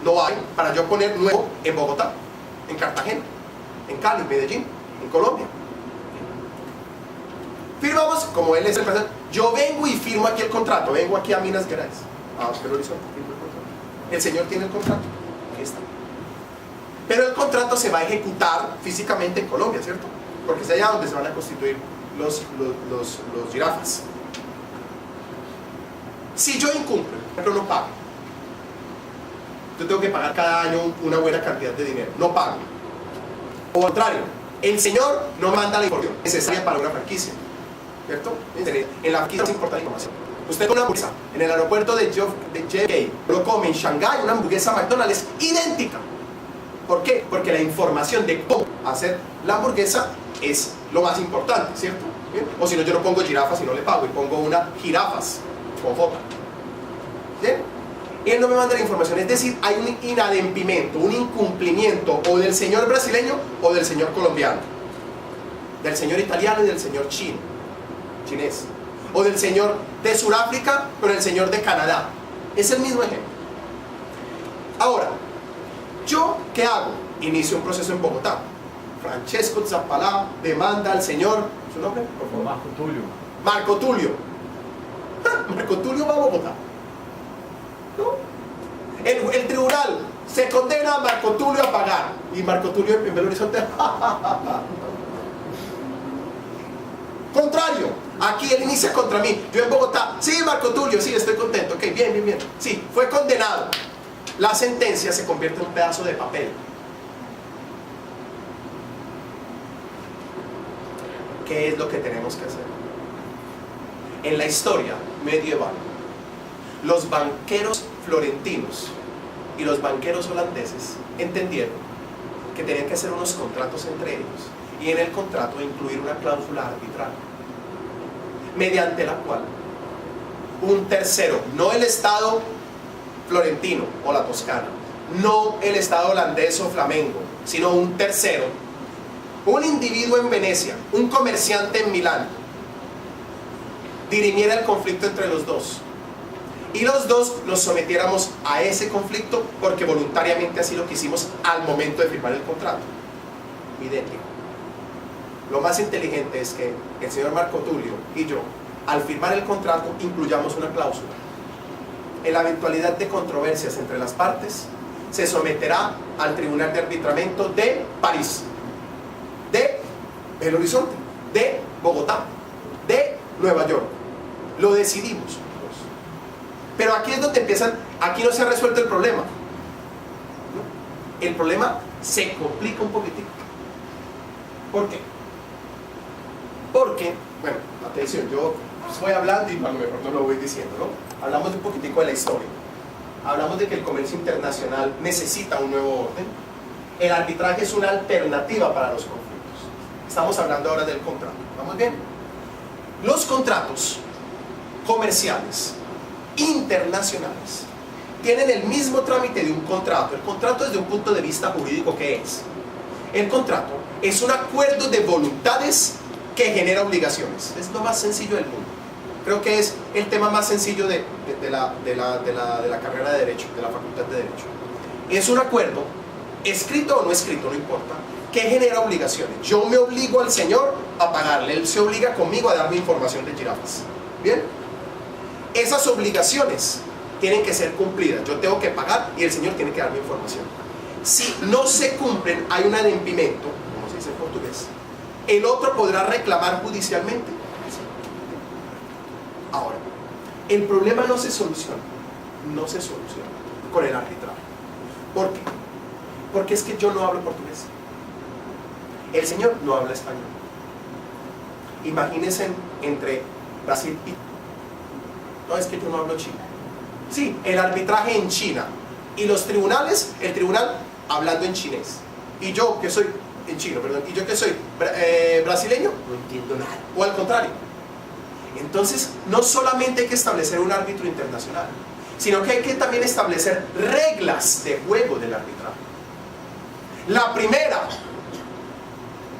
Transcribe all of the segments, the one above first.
no hay para yo poner nuevo en Bogotá, en Cartagena, en Cali, en Medellín, en Colombia. Firmamos, como él es el empresario, yo vengo y firmo aquí el contrato, vengo aquí a Minas Gerais, a Belo Horizonte, firmo el contrato. El señor tiene el contrato, aquí está. Pero el contrato se va a ejecutar físicamente en Colombia, ¿cierto? Porque es allá donde se van a constituir los jirafas. Si yo incumplo, pero no pago, yo tengo que pagar cada año una buena cantidad de dinero, no pago. O al contrario, el señor no manda la información necesaria para una franquicia, ¿cierto? En la franquicia es importante la información. Usted una hamburguesa en el aeropuerto de JFK lo come en Shanghái, una hamburguesa McDonald's es idéntica. ¿Por qué? Porque la información de cómo hacer la hamburguesa es lo más importante, ¿cierto? ¿Bien? O si no, yo no pongo jirafas y no le pago, y pongo una jirafas con foto. ¿Bien? Él no me manda la información, es decir, hay un inadempimiento, un incumplimiento o del señor brasileño o del señor colombiano, del señor italiano y del señor chinés, o del señor de Sudáfrica con el señor de Canadá. Es el mismo ejemplo. Ahora, ¿yo qué hago? Inicio un proceso en Bogotá. Francesco Zappalà demanda al señor, ¿su nombre? Por favor. Marco Tulio. Marco Tulio. Marco Tulio va a Bogotá. ¿No? El tribunal se condena a Marco Tulio a pagar. Y Marco Tulio en Belo Horizonte. Contrario, aquí él inicia contra mí. Yo en Bogotá, sí, Marco Tulio, sí, estoy contento. Ok, bien. Sí, fue condenado. La sentencia se convierte en un pedazo de papel. ¿Qué es lo que tenemos que hacer? En la historia medieval, los banqueros florentinos y los banqueros holandeses entendieron que tenían que hacer unos contratos entre ellos y en el contrato incluir una cláusula arbitral mediante la cual un tercero, no el Estado florentino o la Toscana, no el Estado holandés o flamengo, sino un tercero, un individuo en Venecia, un comerciante en Milán, dirimiera el conflicto entre los dos y los dos nos sometiéramos a ese conflicto porque voluntariamente así lo quisimos al momento de firmar el contrato. Idéntico. Lo más inteligente es que el señor Marco Tulio y yo, al firmar el contrato, incluyamos una cláusula. En la eventualidad de controversias entre las partes, se someterá al Tribunal de Arbitramiento de París, de Belo Horizonte, de Bogotá, de Nueva York. Lo decidimos. Pero aquí es donde aquí no se ha resuelto el problema. El problema se complica un poquitico. ¿Por qué? Porque, bueno, atención, yo voy hablando y a lo mejor no lo voy diciendo, ¿no? Hablamos un poquitico de la historia. Hablamos de que el comercio internacional necesita un nuevo orden. El arbitraje es una alternativa para los conflictos. Estamos hablando ahora del contrato. ¿Vamos bien? Los contratos comerciales internacionales tienen el mismo trámite de un contrato. El contrato desde un punto de vista jurídico, ¿qué es? El contrato es un acuerdo de voluntades que genera obligaciones. Es lo más sencillo del mundo. Creo que es el tema más sencillo de la carrera de Derecho, de la Facultad de Derecho. Es un acuerdo, escrito o no escrito, no importa, que genera obligaciones. Yo me obligo al señor a pagarle, él se obliga conmigo a darme información de jirafas. ¿Bien? Esas obligaciones tienen que ser cumplidas. Yo tengo que pagar y el señor tiene que darme información. Si no se cumplen, hay un adempimento, como se dice en portugués. El otro podrá reclamar judicialmente. Ahora, el problema no se soluciona con el arbitraje. ¿Por qué? Porque es que yo no hablo portugués. El señor no habla español. Imagínense entre Brasil y... No, es que yo no hablo chino. Sí, el arbitraje en China y los tribunales, el tribunal hablando en chinés. Y yo que soy, en chino, perdón, y yo que soy brasileño, no entiendo nada. O al contrario. Entonces, no solamente hay que establecer un árbitro internacional, sino que hay que también establecer reglas de juego del arbitraje. La primera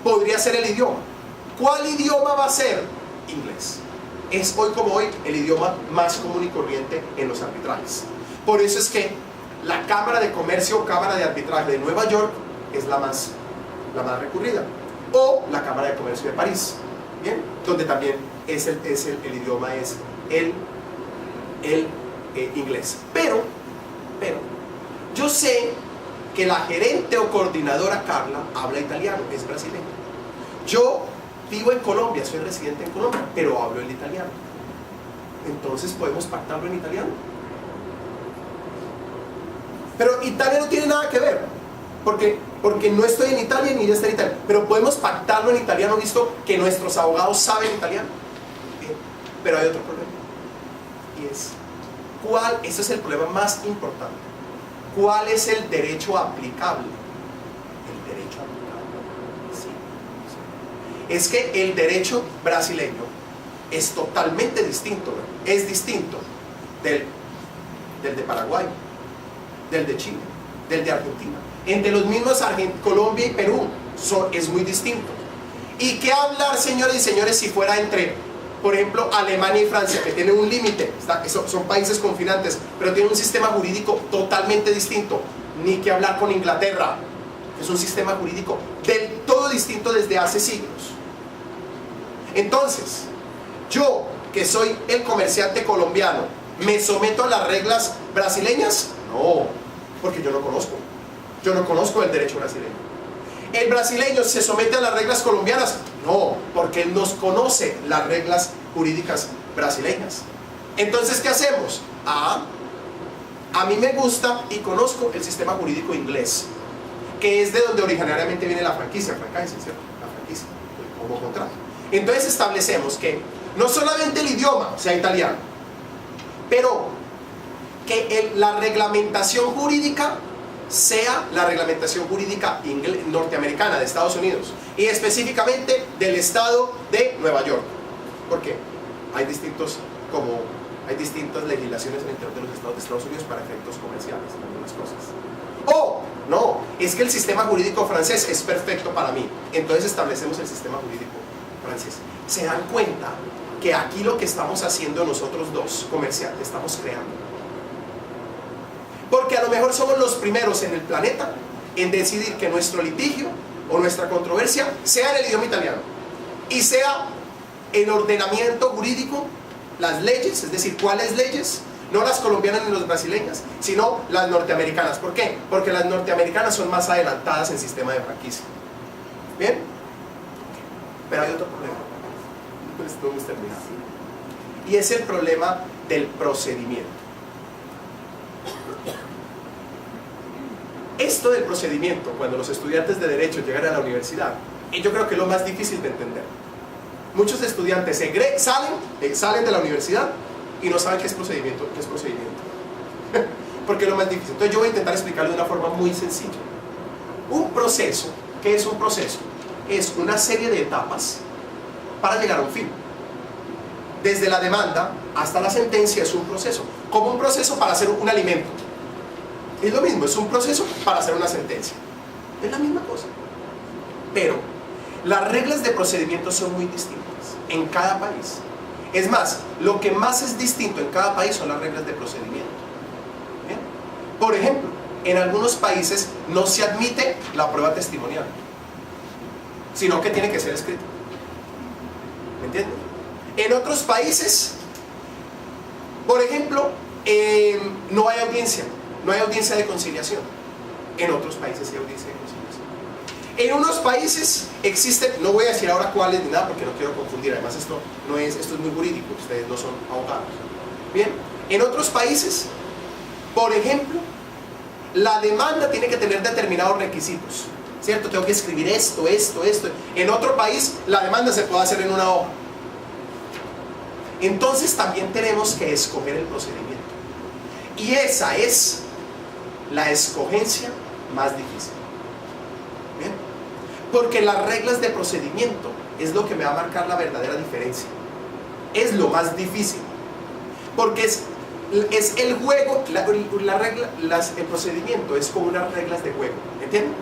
podría ser el idioma. ¿Cuál idioma va a ser? Inglés. Es hoy como hoy el idioma más común y corriente en los arbitrajes. Por eso es que la Cámara de Comercio o Cámara de Arbitraje de Nueva York es la más recurrida, o la Cámara de Comercio de París, ¿bien? Donde también el idioma es el inglés. Pero yo sé que la gerente o coordinadora Carla habla italiano, es brasileña. Yo vivo en Colombia, soy residente en Colombia, pero hablo el italiano. Entonces podemos pactarlo en italiano. Pero Italia no tiene nada que ver, porque no estoy en Italia ni ella está en Italia. Pero podemos pactarlo en italiano, visto que nuestros abogados saben italiano. Bien. Pero hay otro problema, y es ese es el problema más importante. ¿Cuál es el derecho aplicable? El derecho aplicable. Sí. Es que el derecho brasileño es totalmente distinto. Es distinto del de Paraguay, del de Chile, del de Argentina. Entre los mismos Colombia y Perú es muy distinto. ¿Y qué hablar, señores y señores, si fuera entre, por ejemplo, Alemania y Francia, que tienen un límite? Son países confinantes, pero tienen un sistema jurídico totalmente distinto. Ni que hablar con Inglaterra, que es un sistema jurídico del todo distinto desde hace siglos. Entonces, yo, que soy el comerciante colombiano, ¿me someto a las reglas brasileñas? No, porque yo no conozco. Yo no conozco el derecho brasileño. ¿El brasileño se somete a las reglas colombianas? No, porque él nos conoce las reglas jurídicas brasileñas. Entonces, ¿qué hacemos? A mí me gusta y conozco el sistema jurídico inglés, que es de donde originariamente viene la franquicia, ¿cierto? La franquicia, como contrato. Entonces establecemos que no solamente el idioma sea italiano, pero que la reglamentación jurídica sea la reglamentación jurídica norteamericana de Estados Unidos, y específicamente del estado de Nueva York. ¿Por qué? Hay distintas legislaciones en el interior de los estados de Estados Unidos para efectos comerciales en algunas cosas. ¡Oh! No, es que el sistema jurídico francés es perfecto para mí. Entonces establecemos el sistema jurídico francés. ¿Se dan cuenta que aquí lo que estamos haciendo nosotros dos, comerciantes, estamos creando? Porque a lo mejor somos los primeros en el planeta en decidir que nuestro litigio o nuestra controversia sea en el idioma italiano, y sea el ordenamiento jurídico, las leyes, es decir, ¿cuáles leyes? No las colombianas ni las brasileñas, sino las norteamericanas. ¿Por qué? Porque las norteamericanas son más adelantadas en sistema de franquicia. ¿Bien? Pero hay otro problema. No hemos terminado. Y es el problema del procedimiento. Esto del procedimiento, cuando los estudiantes de Derecho llegan a la universidad, yo creo que es lo más difícil de entender. Muchos estudiantes salen de la universidad y no saben qué es procedimiento. Porque es lo más difícil. Entonces yo voy a intentar explicarlo de una forma muy sencilla. Un proceso, ¿qué es un proceso? Es una serie de etapas para llegar a un fin. Desde la demanda hasta la sentencia es un proceso. Como un proceso para hacer un alimento. Es lo mismo, es un proceso para hacer una sentencia. Es la misma cosa. Pero las reglas de procedimiento son muy distintas en cada país. Es más, lo que más es distinto en cada país son las reglas de procedimiento. ¿Bien? Por ejemplo, en algunos países no se admite la prueba testimonial, sino que tiene que ser escrita. ¿Me entienden? En otros países, por ejemplo, no hay audiencia de conciliación. En otros países hay audiencia de conciliación. En unos países existen, no voy a decir ahora cuáles ni nada porque no quiero confundir, además esto es muy jurídico, ustedes no son abogados. Bien, en otros países, por ejemplo, la demanda tiene que tener determinados requisitos, ¿cierto? Tengo que escribir esto. En otro país, la demanda se puede hacer en una hoja. Entonces también tenemos que escoger el procedimiento. Y esa es la escogencia más difícil. ¿Bien? Porque las reglas de procedimiento es lo que me va a marcar la verdadera diferencia. Es lo más difícil. Porque es el juego, el procedimiento es como unas reglas de juego. ¿Entienden?